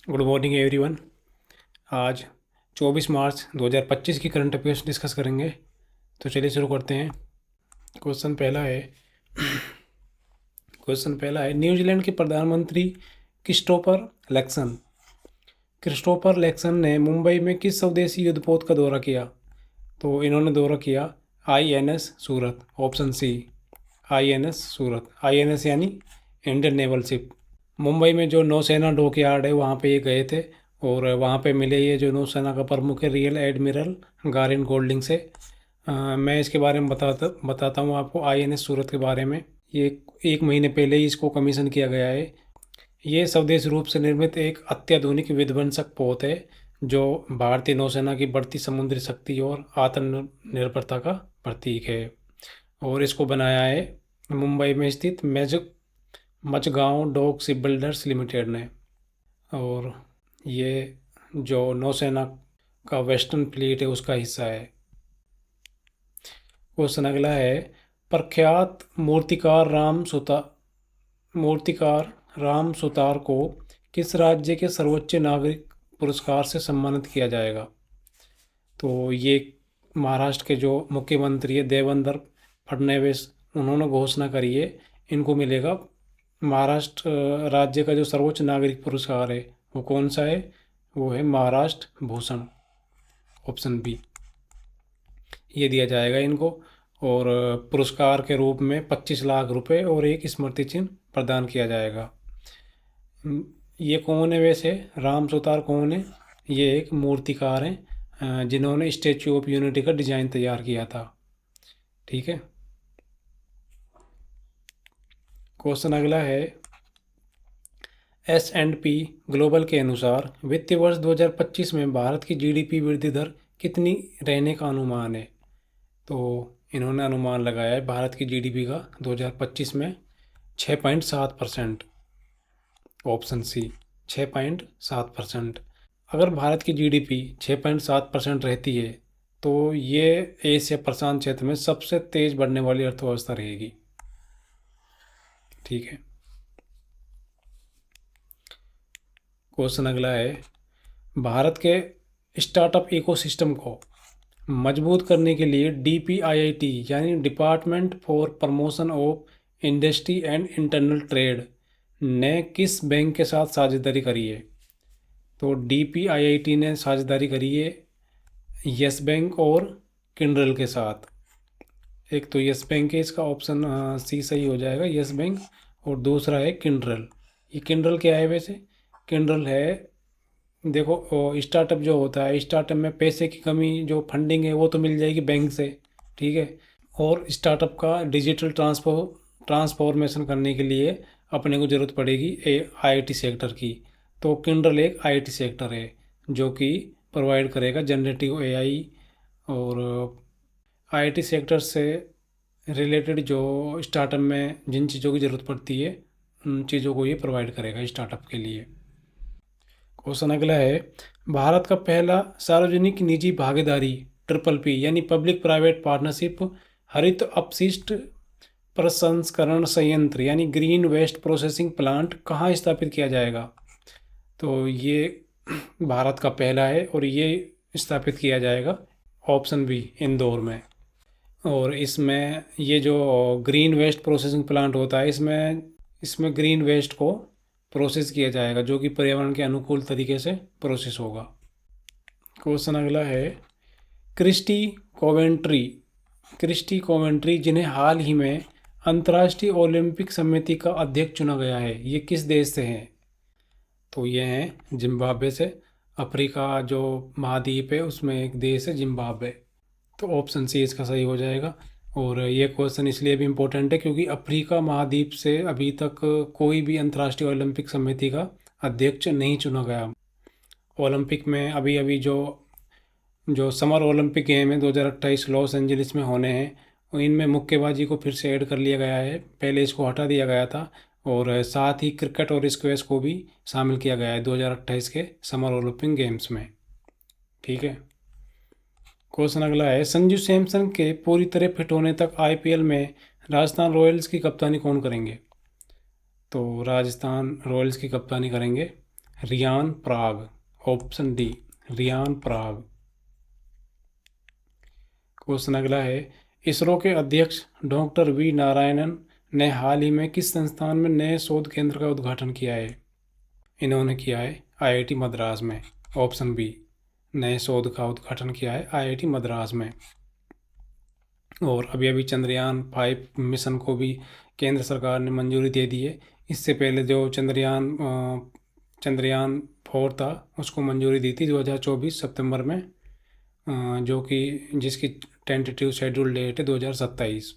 Good morning everyone. आज 24 मार्च 2025 की current affairs discuss करेंगे। तो चलिए शुरू करते हैं। क्वेश्चन पहला है न्यूजीलैंड के प्रधानमंत्री क्रिस्टोफर लैक्सन ने मुंबई में किस स्वदेशी युद्धपोत का दौरा किया? तो इन्होंने दौरा किया INS सूरत। ऑप्शन सी INS सूरत। INS यानी इंडियन नेवल शिप। मुंबई में जो नौसेना डॉकयार्ड है वहाँ पे ये गए थे और वहाँ पे मिले ये जो नौसेना का प्रमुख है रियल एडमिरल गारिन गोल्डिंग से। मैं इसके बारे में बताता हूँ आपको INS सूरत के बारे में। ये एक महीने पहले ही इसको कमीशन किया गया है। ये स्वदेशी रूप से निर्मित एक अत्याधुनिक विध्वंसक पोत है जो भारतीय नौसेना की बढ़ती समुद्री शक्ति और आत्मनिर्भरता का प्रतीक है। और इसको बनाया है मुंबई में स्थित मचगांव डॉक शिप बिल्डर्स लिमिटेड ने। और ये जो नौसेना का वेस्टर्न फ्लीट है उसका हिस्सा है। क्वेश्चन अगला है प्रख्यात मूर्तिकार राम सुतार को किस राज्य के सर्वोच्च नागरिक पुरस्कार से सम्मानित किया जाएगा? तो ये महाराष्ट्र के जो मुख्यमंत्री है देवेंद्र फडणवीस उन्होंने घोषणा करी है। इनको मिलेगा महाराष्ट्र राज्य का जो सर्वोच्च नागरिक पुरस्कार है वो कौन सा है? वो है महाराष्ट्र भूषण। ऑप्शन बी ये दिया जाएगा इनको। और पुरस्कार के रूप में 25 लाख रुपए और एक स्मृति चिन्ह प्रदान किया जाएगा। ये कौन है वैसे? राम सुतार कौन है? ये एक मूर्तिकार हैं जिन्होंने स्टैचू ऑफ यूनिटी का डिजाइन तैयार किया था। ठीक है। क्वेश्चन अगला है S&P ग्लोबल के अनुसार वित्तीय वर्ष 2025 में भारत की GDP वृद्धि दर कितनी रहने का अनुमान है? तो इन्होंने अनुमान लगाया है भारत की GDP का 2025 में 6.7%। Option C 6.7%। अगर भारत की GDP 6.7% रहती है तो ये एशिया प्रशांत क्षेत्र में सबसे तेज बढ़ने वाली अर्थव्यवस्था रहेगी। ठीक है। क्वेश्चन अगला है भारत के स्टार्टअप इकोसिस्टम को मजबूत करने के लिए DPIIT यानी department for promotion of industry and internal trade ने किस बैंक के साथ साझेदारी करी है? तो DPIIT ने साझेदारी करी है यस बैंक और किंडरल के साथ। एक तो यस बैंक है, इसका ऑप्शन सी सही हो जाएगा, यस बैंक। और दूसरा है किंडरल। ये किंडरल क्या है वैसे? किंडरल है, देखो स्टार्टअप जो होता है स्टार्टअप में पैसे की कमी जो फंडिंग है वो तो मिल जाएगी बैंक से। ठीक है। और स्टार्टअप का डिजिटल ट्रांसफॉर्मेशन करने के लिए अपने को ज़रूरत पड़ेगी IIT सेक्टर की। तो किंडरल एक IIT सेक्टर है जो कि प्रोवाइड करेगा जनरेटिव AI और IIT सेक्टर से रिलेटेड जो स्टार्टअप में जिन चीज़ों की ज़रूरत पड़ती है उन चीज़ों को ये प्रोवाइड करेगा स्टार्टअप के लिए। क्वेश्चन अगला है भारत का पहला सार्वजनिक निजी भागीदारी PPP यानी पब्लिक प्राइवेट पार्टनरशिप हरित अपशिष्ट प्रसंस्करण संयंत्र यानी ग्रीन वेस्ट प्रोसेसिंग प्लांट कहाँ स्थापित किया जाएगा? तो ये भारत का पहला है और ये स्थापित किया जाएगा ऑप्शन बी इंदौर में। और इसमें ये जो ग्रीन वेस्ट प्रोसेसिंग प्लांट होता है इसमें ग्रीन वेस्ट को प्रोसेस किया जाएगा जो कि पर्यावरण के अनुकूल तरीके से प्रोसेस होगा। क्वेश्चन अगला है क्रिस्टी कोवेंट्री जिन्हें हाल ही में अंतर्राष्ट्रीय ओलंपिक समिति का अध्यक्ष चुना गया है, ये किस देश से हैं? तो ये हैं जिम्बाब्वे से। अफ्रीका जो महाद्वीप है उसमें एक देश है जिम्बाब्वे। तो ऑप्शन सी इसका सही हो जाएगा। और ये क्वेश्चन इसलिए भी इम्पोर्टेंट है क्योंकि अफ्रीका महाद्वीप से अभी तक कोई भी अंतर्राष्ट्रीय ओलंपिक समिति का अध्यक्ष नहीं चुना गया। ओलंपिक में अभी अभी जो समर ओलंपिक गेम है 2028 लॉस एंजलिस में होने हैं, इनमें मुक्केबाजी को फिर से ऐड कर लिया गया है। पहले इसको हटा दिया गया था और साथ ही क्रिकेट और स्क्वैश को भी शामिल किया गया है 2028 के समर ओलंपिक गेम्स में। ठीक है। क्वेश्चन अगला है संजू सैमसन के पूरी तरह फिट होने तक IPL में राजस्थान रॉयल्स की कप्तानी कौन करेंगे? तो राजस्थान रॉयल्स की कप्तानी करेंगे Riyan Parag, option D Riyan Parag. Question अगला है, इसरो के अध्यक्ष डॉक्टर वी नारायणन ने हाल ही में किस संस्थान में नए शोध केंद्र का उद्घाटन किया है? इन्होंने किया है आईआईटी मद्रास में, ऑप्शन बी नए शोध का उद्घाटन किया है आईआईटी मद्रास में। और अभी अभी चंद्रयान 5 मिशन को भी केंद्र सरकार ने मंजूरी दे दी है। इससे पहले जो चंद्रयान 4 था उसको मंजूरी दी थी 2024 सितंबर में, जो कि जिसकी टेंटेटिव शेड्यूल डेट है 2027।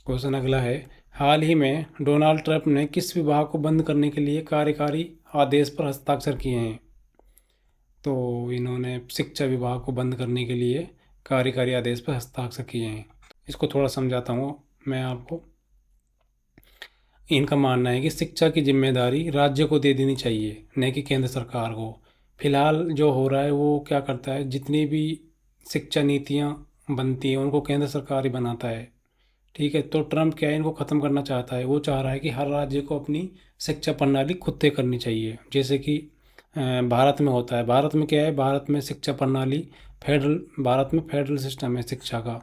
क्वेश्चन अगला है, हाल ही में डोनाल्ड ट्रंप ने किस विभाग को बंद करने के लिए कार्यकारी आदेश पर हस्ताक्षर किए हैं? तो इन्होंने शिक्षा विभाग को बंद करने के लिए कार्यकारी आदेश पर हस्ताक्षर किए हैं। इसको थोड़ा समझाता हूँ मैं आपको। इनका मानना है कि शिक्षा की जिम्मेदारी राज्य को दे देनी चाहिए, न कि केंद्र सरकार को। फिलहाल जो हो रहा है वो क्या करता है, जितनी भी शिक्षा नीतियाँ बनती हैं उनको केंद्र सरकार ही बनाता है। ठीक है, तो ट्रम्प क्या है, इनको ख़त्म करना चाहता है। वो चाह रहा है कि हर राज्य को अपनी शिक्षा प्रणाली खुद तय करनी चाहिए, जैसे कि भारत में होता है। भारत में क्या है, भारत में शिक्षा प्रणाली भारत में फेडरल सिस्टम है शिक्षा का,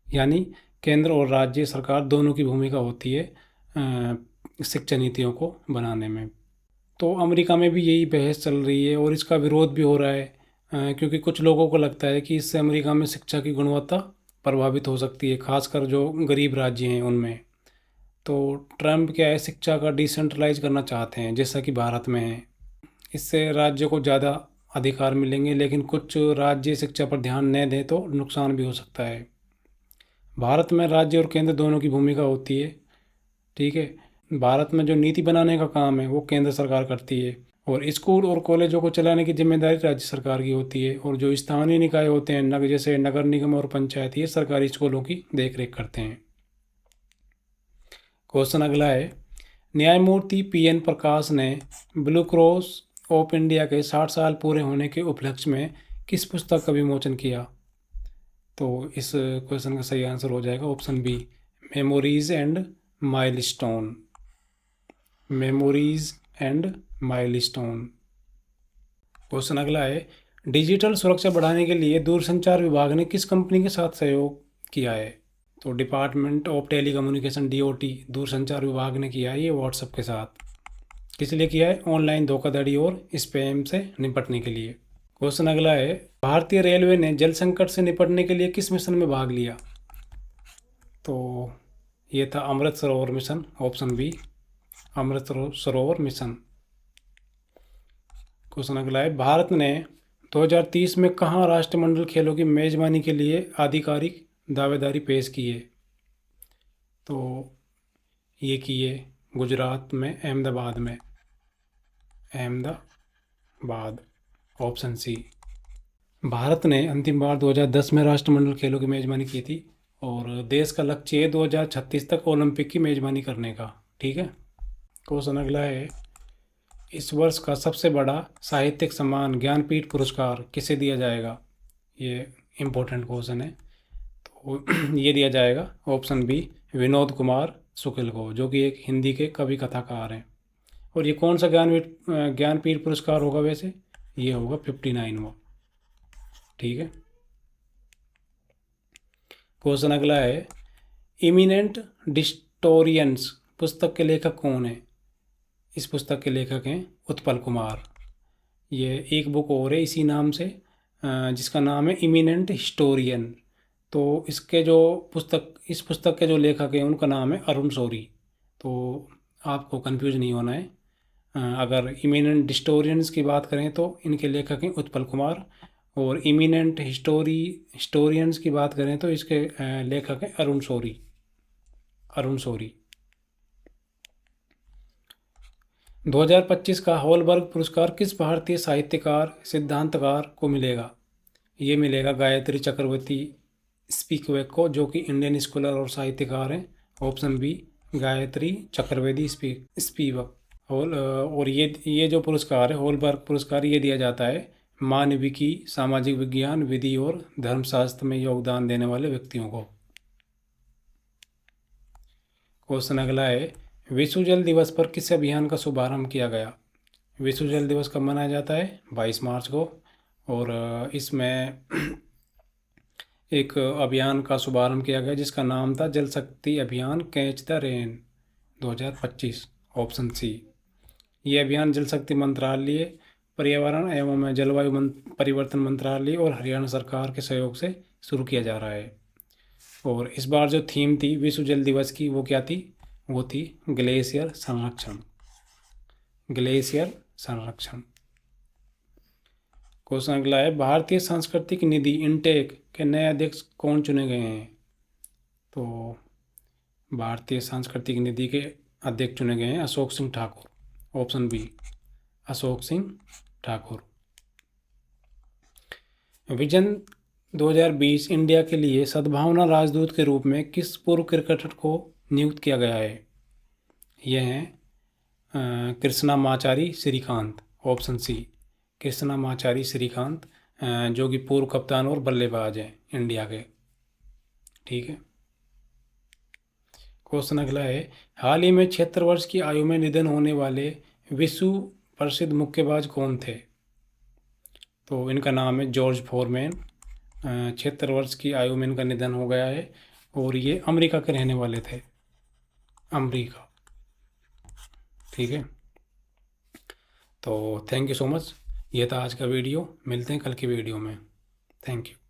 यानी केंद्र और राज्य सरकार दोनों की भूमिका होती है शिक्षा नीतियों को बनाने में। तो अमेरिका में भी यही बहस चल रही है और इसका विरोध भी हो रहा है, क्योंकि कुछ लोगों को लगता है कि इससे अमेरिका में शिक्षा की गुणवत्ता प्रभावित हो सकती है, खासकर जो गरीब राज्य हैं उनमें। तो ट्रम्प क्या है, शिक्षा का डिसेंट्रलाइज करना चाहते हैं जैसा कि भारत में है। इससे राज्य को ज़्यादा अधिकार मिलेंगे, लेकिन कुछ राज्य शिक्षा पर ध्यान न दें तो नुकसान भी हो सकता है। भारत में राज्य और केंद्र दोनों की भूमिका होती है। ठीक है, भारत में जो नीति बनाने का काम है वो केंद्र सरकार करती है, और स्कूल और कॉलेजों को चलाने की जिम्मेदारी राज्य सरकार की होती है। और जो स्थानीय निकाय होते हैं जैसे नगर निगम और पंचायत, ये सरकारी स्कूलों की देखरेख करते हैं। क्वेश्चन अगला है, न्यायमूर्ति PN प्रकाश ने ब्लू क्रॉस ऑफ इंडिया के 60 साल पूरे होने के उपलक्ष्य में किस पुस्तक का विमोचन किया? तो इस क्वेश्चन का सही आंसर हो जाएगा option B memories and milestone. Memories and milestone. Question अगला है, डिजिटल सुरक्षा बढ़ाने के लिए दूरसंचार विभाग ने किस कंपनी के साथ सहयोग किया है? तो डिपार्टमेंट ऑफ टेलीकम्युनिकेशन DOT दूरसंचार विभाग ने किया है ये व्हाट्सएप के साथ। किस लिए किया है? ऑनलाइन धोखाधड़ी और स्पैम से निपटने के लिए। क्वेश्चन अगला है, भारतीय रेलवे ने जल संकट से निपटने के लिए किस मिशन में भाग लिया? तो ये था Amrit Sarovar mission, option B Amrit Sarovar mission. Question अगला है, भारत ने 2030 में कहाँ राष्ट्रमंडल खेलों की मेजबानी के लिए आधिकारिक दावेदारी पेश की है? तो ये की है गुजरात में, अहमदाबाद में, अहमदाबाद, ऑप्शन सी। भारत ने अंतिम बार 2010 में राष्ट्रमंडल खेलों की मेजबानी की थी, और देश का लक्ष्य है 2036 तक ओलंपिक की मेजबानी करने का। ठीक है। क्वेश्चन अगला है, इस वर्ष का सबसे बड़ा साहित्यिक सम्मान ज्ञानपीठ पुरस्कार किसे दिया जाएगा? ये इम्पोर्टेंट क्वेश्चन है। तो ये दिया जाएगा ऑप्शन बी विनोद कुमार शुक्ल को, जो कि एक हिंदी के कवि कथाकार हैं। और ये कौन सा ज्ञानपीठ पुरस्कार होगा वैसे? ये होगा 59वां। ठीक है। क्वेश्चन अगला है, इमिनेंट डिस्टोरियंस पुस्तक के लेखक कौन है? इस पुस्तक के लेखक हैं उत्पल कुमार। ये एक बुक और है इसी नाम से, जिसका नाम है इमिनेंट हिस्टोरियन। तो इस पुस्तक के जो लेखक हैं उनका नाम है अरुण शौरी। तो आपको कंफ्यूज नहीं होना है। अगर इमिनेंट हिस्टोरियंस की बात करें तो इनके लेखक हैं उत्पल कुमार, और इमिनेंट हिस्टोरियंस की बात करें तो इसके लेखक हैं अरुण शौरी। 2025 का होलबर्ग पुरस्कार किस भारतीय साहित्यकार सिद्धांतकार को मिलेगा? ये मिलेगा गायत्री चक्रवर्ती स्पीकवेक को, जो कि इंडियन स्कॉलर और साहित्यकार हैं। Option B Gayatri Chakravorty Spivak. और ये जो पुरस्कार है होलबर्ग पुरस्कार, ये दिया जाता है मानविकी, सामाजिक विज्ञान, विधि और धर्मशास्त्र में योगदान देने वाले व्यक्तियों को। क्वेश्चन अगला है, विश्व जल दिवस पर किस अभियान का शुभारंभ किया गया? विश्व जल दिवस कब मनाया जाता है? 22 मार्च को। और इसमें एक अभियान का शुभारंभ किया गया जिसका नाम था Jal Shakti Abhiyan catch the rain 2025, option C. ये अभियान जल शक्ति मंत्रालय, पर्यावरण एवं जलवायु परिवर्तन मंत्रालय और हरियाणा सरकार के सहयोग से शुरू किया जा रहा है। और इस बार जो थीम थी विश्व जल दिवस की वो क्या थी? वो थी ग्लेशियर संरक्षण। ग्लेशियर संरक्षण। क्वेश्चन अगला है, भारतीय सांस्कृतिक निधि इंटेक के नए अध्यक्ष कौन चुने गए हैं? तो भारतीय सांस्कृतिक निधि के अध्यक्ष चुने गए हैं Ashok Singh Thakur, option B, Ashok Singh Thakur. Vision 2020 India के लिए सद्भावना राजदूत के रूप में किस पूर्व क्रिकेटर को नियुक्त किया गया है? यह हैं कृष्णामाचारी श्रीकांत, ऑप्शन सी, कृष्णामाचारी श्रीकांत, जो कि पूर्व कप्तान और बल्लेबाज हैं इंडिया के। ठीक है। क्वेश्चन अगला है, हाल ही में 76 वर्ष की आयु में निधन होने वाले विश्व प्रसिद्ध मुक्केबाज कौन थे? तो इनका नाम है जॉर्ज फोरमैन। 76 वर्ष की आयु में इनका निधन हो गया है और ये अमेरिका के रहने वाले थे, अमेरिका। ठीक है। तो थैंक यू सो मच, ये था आज का वीडियो। मिलते हैं कल की वीडियो में। Thank you.